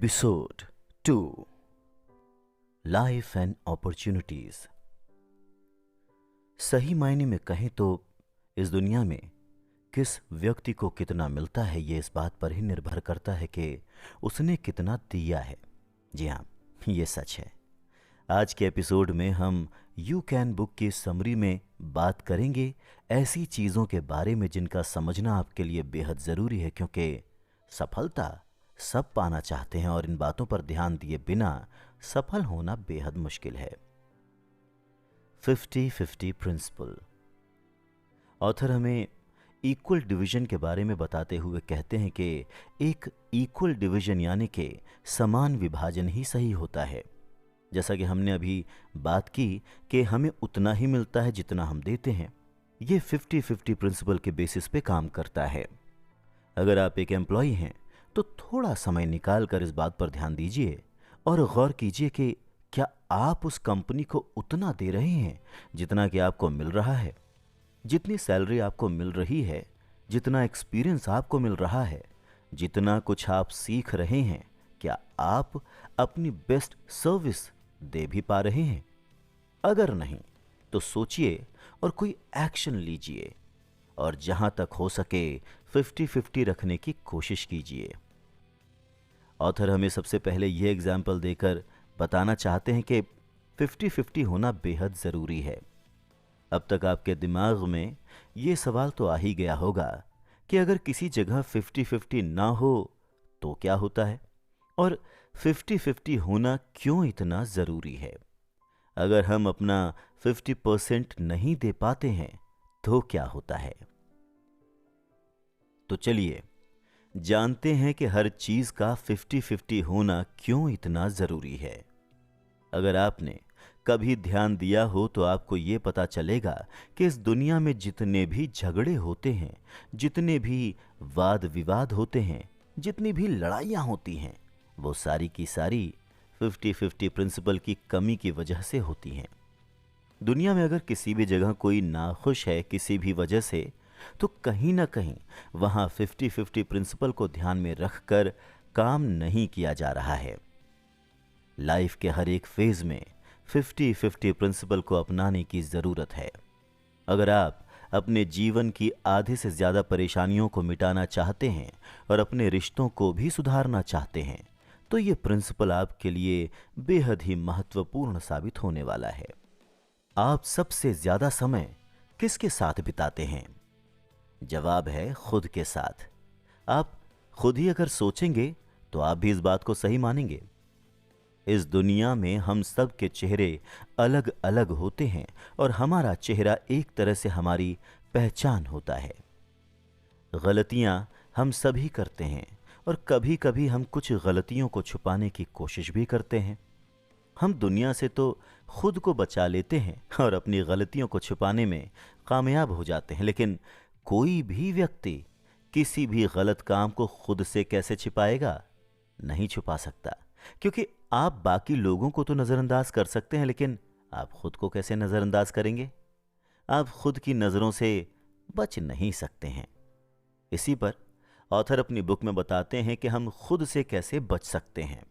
Episode 2 life and opportunities. सही मायने में कहें तो इस दुनिया में किस व्यक्ति को कितना मिलता है ये इस बात पर ही निर्भर करता है कि उसने कितना दिया है। जी हाँ, ये सच है। आज के एपिसोड में हम यू कैन बुक की समरी में बात करेंगे ऐसी चीज़ों के बारे में जिनका समझना आपके लिए बेहद ज़रूरी है, क्योंकि सफलता सब पाना चाहते हैं और इन बातों पर ध्यान दिए बिना सफल होना बेहद मुश्किल है। 50-50 प्रिंसिपल। ऑथर हमें इक्वल डिवीजन के बारे में बताते हुए कहते हैं कि एक इक्वल डिवीजन यानी कि समान विभाजन ही सही होता है। जैसा कि हमने अभी बात की कि हमें उतना ही मिलता है जितना हम देते हैं। ये 50-50 प्रिंसिपल के बेसिस पे काम करता है। अगर आप एक एम्प्लॉय हैं तो थोड़ा समय निकाल कर इस बात पर ध्यान दीजिए और गौर कीजिए कि क्या आप उस कंपनी को उतना दे रहे हैं जितना कि आपको मिल रहा है, जितनी सैलरी आपको मिल रही है, जितना एक्सपीरियंस आपको मिल रहा है, जितना कुछ आप सीख रहे हैं, क्या आप अपनी बेस्ट सर्विस दे भी पा रहे हैं? अगर नहीं तो सोचिए और कोई एक्शन लीजिए और जहां तक हो सके 50-50 रखने की कोशिश कीजिए। ऑथर हमें सबसे पहले यह एग्जाम्पल देकर बताना चाहते हैं कि 50-50 होना बेहद ज़रूरी है। अब तक आपके दिमाग में ये सवाल तो आ ही गया होगा कि अगर किसी जगह 50-50 ना हो तो क्या होता है और 50-50 होना क्यों इतना ज़रूरी है। अगर हम अपना 50% नहीं दे पाते हैं तो क्या होता है। तो चलिए जानते हैं कि हर चीज का 50-50 होना क्यों इतना जरूरी है। अगर आपने कभी ध्यान दिया हो तो आपको यह पता चलेगा कि इस दुनिया में जितने भी झगड़े होते हैं, जितने भी वाद विवाद होते हैं, जितनी भी लड़ाइयां होती हैं, वो सारी की सारी 50-50 प्रिंसिपल की कमी की वजह से होती हैं। दुनिया में अगर किसी भी जगह कोई नाखुश है किसी भी वजह से, तो कहीं ना कहीं वहां 50-50 प्रिंसिपल को ध्यान में रखकर काम नहीं किया जा रहा है। लाइफ के हर एक फेज में 50-50 प्रिंसिपल को अपनाने की जरूरत है। अगर आप अपने जीवन की आधे से ज्यादा परेशानियों को मिटाना चाहते हैं और अपने रिश्तों को भी सुधारना चाहते हैं तो ये प्रिंसिपल आपके लिए बेहद ही महत्वपूर्ण साबित होने वाला है। आप सबसे ज्यादा समय किसके साथ बिताते हैं? जवाब है खुद के साथ। आप खुद ही अगर सोचेंगे तो आप भी इस बात को सही मानेंगे। इस दुनिया में हम सब के चेहरे अलग अलग होते हैं और हमारा चेहरा एक तरह से हमारी पहचान होता है। गलतियां हम सभी करते हैं और कभी कभी हम कुछ गलतियों को छुपाने की कोशिश भी करते हैं। हम दुनिया से तो खुद को बचा लेते हैं और अपनी गलतियों को छुपाने में कामयाब हो जाते हैं, लेकिन कोई भी व्यक्ति किसी भी गलत काम को खुद से कैसे छिपाएगा? नहीं छुपा सकता, क्योंकि आप बाकी लोगों को तो नजरअंदाज कर सकते हैं, लेकिन आप खुद को कैसे नजरअंदाज करेंगे? आप खुद की नजरों से बच नहीं सकते हैं। इसी पर ऑथर अपनी बुक में बताते हैं कि हम खुद से कैसे बच सकते हैं।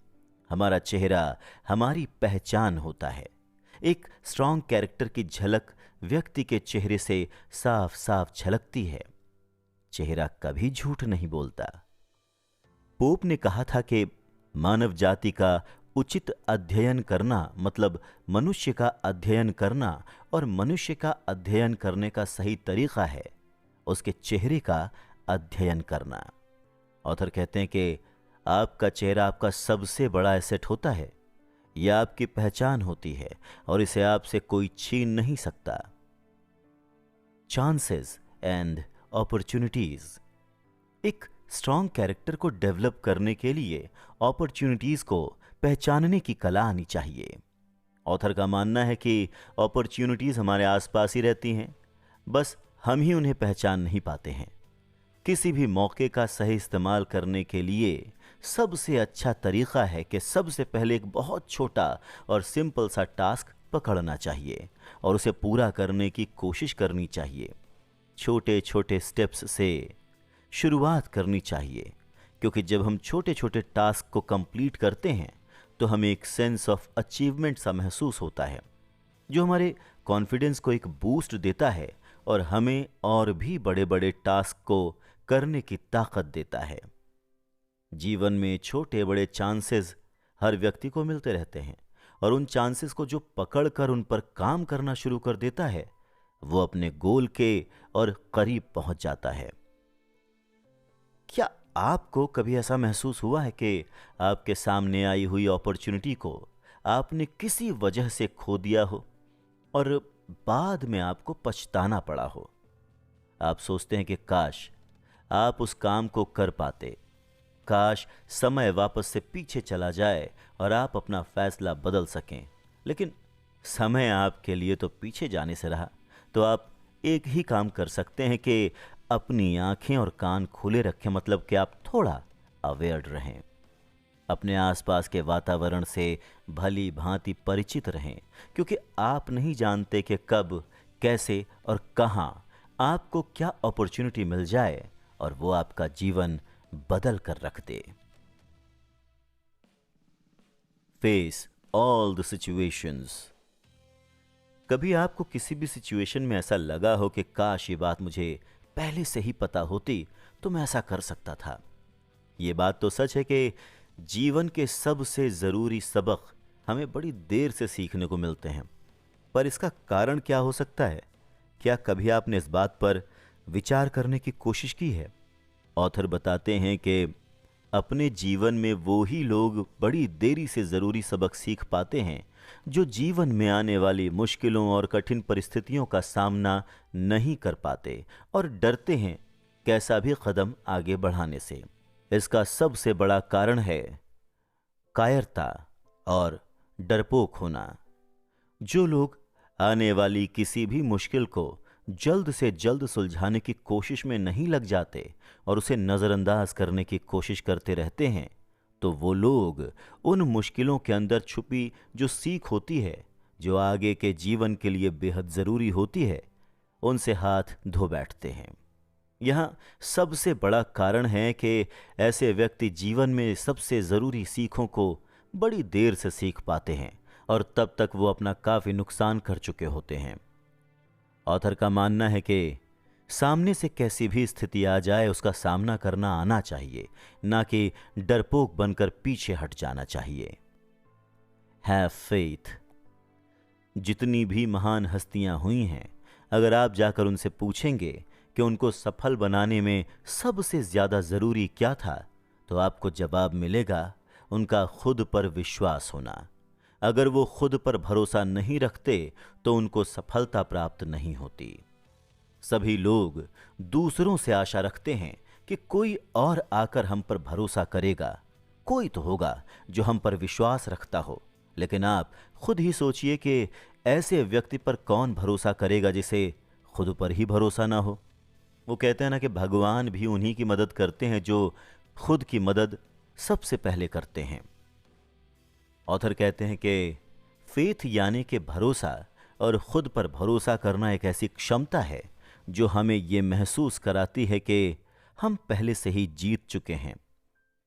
हमारा चेहरा हमारी पहचान होता है। एक स्ट्रांग कैरेक्टर की झलक व्यक्ति के चेहरे से साफ साफ झलकती है। चेहरा कभी झूठ नहीं बोलता। पोप ने कहा था कि मानव जाति का उचित अध्ययन करना मतलब मनुष्य का अध्ययन करना, और मनुष्य का अध्ययन करने का सही तरीका है उसके चेहरे का अध्ययन करना। ऑथर कहते हैं कि आपका चेहरा आपका सबसे बड़ा एसेट होता है। यह आपकी पहचान होती है और इसे आपसे कोई छीन नहीं सकता। Chances and opportunities. एक स्ट्रांग कैरेक्टर को डेवलप करने के लिए अपॉर्चुनिटीज को पहचानने की कला आनी चाहिए। ऑथर का मानना है कि अपॉर्चुनिटीज हमारे आसपास ही रहती हैं, बस हम ही उन्हें पहचान नहीं पाते हैं। किसी भी मौके का सही इस्तेमाल करने के लिए सबसे अच्छा तरीका है कि सबसे पहले एक बहुत छोटा और सिंपल सा टास्क पकड़ना चाहिए और उसे पूरा करने की कोशिश करनी चाहिए। छोटे छोटे स्टेप्स से शुरुआत करनी चाहिए। क्योंकि जब हम छोटे छोटे टास्क को कंप्लीट करते हैं तो हमें एक सेंस ऑफ अचीवमेंट सा महसूस होता है, जो हमारे कॉन्फिडेंस को एक बूस्ट देता है और हमें और भी बड़े बड़े टास्क को करने की ताकत देता है। जीवन में छोटे बड़े चांसेस हर व्यक्ति को मिलते रहते हैं, और उन चांसेस को जो पकड़कर उन पर काम करना शुरू कर देता है वो अपने गोल के और करीब पहुंच जाता है। क्या आपको कभी ऐसा महसूस हुआ है कि आपके सामने आई हुई अपॉर्चुनिटी को आपने किसी वजह से खो दिया हो और बाद में आपको पछताना पड़ा हो? आप सोचते हैं कि काश आप उस काम को कर पाते, काश समय वापस से पीछे चला जाए और आप अपना फैसला बदल सकें। लेकिन समय आपके लिए तो पीछे जाने से रहा, तो आप एक ही काम कर सकते हैं कि अपनी आंखें और कान खुले रखें, मतलब कि आप थोड़ा अवेयर रहें, अपने आसपास के वातावरण से भली भांति परिचित रहें, क्योंकि आप नहीं जानते कि कब, कैसे और कहां आपको क्या अपॉर्चुनिटी मिल जाए और वो आपका जीवन बदल कर रख दे। Face all the situations. कभी आपको किसी भी सिचुएशन में ऐसा लगा हो कि काश ये बात मुझे पहले से ही पता होती तो मैं ऐसा कर सकता था? ये बात तो सच है कि जीवन के सबसे ज़रूरी सबक हमें बड़ी देर से सीखने को मिलते हैं, पर इसका कारण क्या हो सकता है? क्या कभी आपने इस बात पर विचार करने की कोशिश की है? ऑथर बताते हैं कि अपने जीवन में वो ही लोग बड़ी देरी से ज़रूरी सबक सीख पाते हैं जो जीवन में आने वाली मुश्किलों और कठिन परिस्थितियों का सामना नहीं कर पाते और डरते हैं कैसा भी कदम आगे बढ़ाने से। इसका सबसे बड़ा कारण है कायरता और डरपोक होना। जो लोग आने वाली किसी भी मुश्किल को जल्द से जल्द सुलझाने की कोशिश में नहीं लग जाते और उसे नज़रअंदाज करने की कोशिश करते रहते हैं, तो वो लोग उन मुश्किलों के अंदर छुपी जो सीख होती है, जो आगे के जीवन के लिए बेहद ज़रूरी होती है, उनसे हाथ धो बैठते हैं। यहाँ सबसे बड़ा कारण है कि ऐसे व्यक्ति जीवन में सबसे ज़रूरी सीखों को बड़ी देर से सीख पाते हैं और तब तक वो अपना काफ़ी नुकसान कर चुके होते हैं। ऑथर का मानना है कि सामने से कैसी भी स्थिति आ जाए उसका सामना करना आना चाहिए, ना कि डरपोक बनकर पीछे हट जाना चाहिए। Have faith. जितनी भी महान हस्तियां हुई हैं, अगर आप जाकर उनसे पूछेंगे कि उनको सफल बनाने में सबसे ज़्यादा ज़रूरी क्या था, तो आपको जवाब मिलेगा उनका खुद पर विश्वास होना। अगर वो खुद पर भरोसा नहीं रखते तो उनको सफलता प्राप्त नहीं होती। सभी लोग दूसरों से आशा रखते हैं कि कोई और आकर हम पर भरोसा करेगा, कोई तो होगा जो हम पर विश्वास रखता हो। लेकिन आप खुद ही सोचिए कि ऐसे व्यक्ति पर कौन भरोसा करेगा जिसे खुद पर ही भरोसा ना हो। वो कहते हैं ना कि भगवान भी उन्हीं की मदद करते हैं जो खुद की मदद सबसे पहले करते हैं। ऑथर कहते हैं कि फेथ यानी कि भरोसा और खुद पर भरोसा करना एक ऐसी क्षमता है जो हमें ये महसूस कराती है कि हम पहले से ही जीत चुके हैं।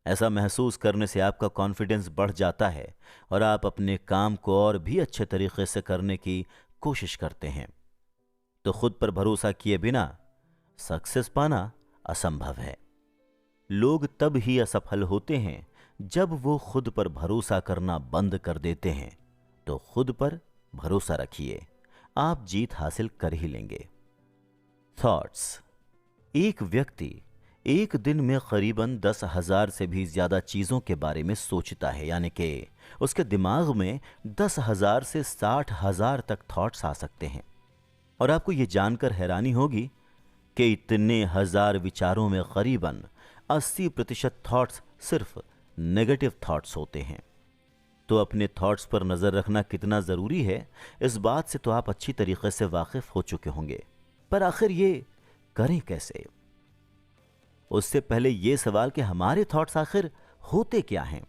ऐसा महसूस करने से आपका कॉन्फिडेंस बढ़ जाता है और आप अपने काम को और भी अच्छे तरीके से करने की कोशिश करते हैं। तो खुद पर भरोसा किए बिना सक्सेस पाना असंभव है। लोग तब ही असफल होते हैं जब वो खुद पर भरोसा करना बंद कर देते हैं। तो खुद पर भरोसा रखिए, आप जीत हासिल कर ही लेंगे। थॉट्स। एक व्यक्ति एक दिन में करीबन 10,000 से भी ज़्यादा चीज़ों के बारे में सोचता है, यानी कि उसके दिमाग में 10,000 से 60,000 तक थॉट्स आ सकते हैं। और आपको ये जानकर हैरानी होगी कि इतने हजार विचारों में करीबन 80% थॉट्स सिर्फ नेगेटिव थॉट्स होते हैं। तो अपने थॉट्स पर नज़र रखना कितना ज़रूरी है, इस बात से तो आप अच्छी तरीके से वाकिफ़ हो चुके होंगे। पर आखिर ये करें कैसे? उससे पहले ये सवाल कि हमारे थॉट्स आखिर होते क्या हैं।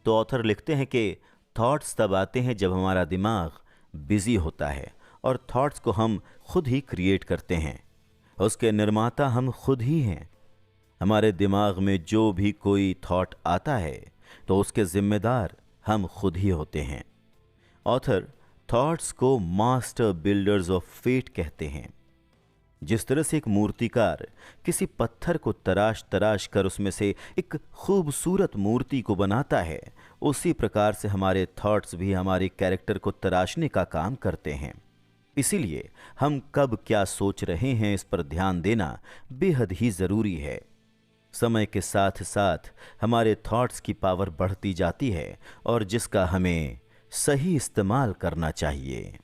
तो ऑथर लिखते हैं कि थॉट्स तब आते हैं जब हमारा दिमाग बिजी होता है, और थॉट्स को हम खुद ही क्रिएट करते हैं। उसके निर्माता हम खुद ही हैं। हमारे दिमाग में जो भी कोई थॉट आता है तो उसके जिम्मेदार हम खुद ही होते हैं। ऑथर थॉट्स को मास्टर बिल्डर्स ऑफ फेट कहते हैं। जिस तरह से एक मूर्तिकार किसी पत्थर को तराश तराश कर उसमें से एक खूबसूरत मूर्ति को बनाता है, उसी प्रकार से हमारे थॉट्स भी हमारे कैरेक्टर को तराशने का काम करते हैं। इसीलिए हम कब क्या सोच रहे हैं इस पर ध्यान देना बेहद ही ज़रूरी है। समय के साथ साथ हमारे थॉट्स की पावर बढ़ती जाती है और जिसका हमें सही इस्तेमाल करना चाहिए।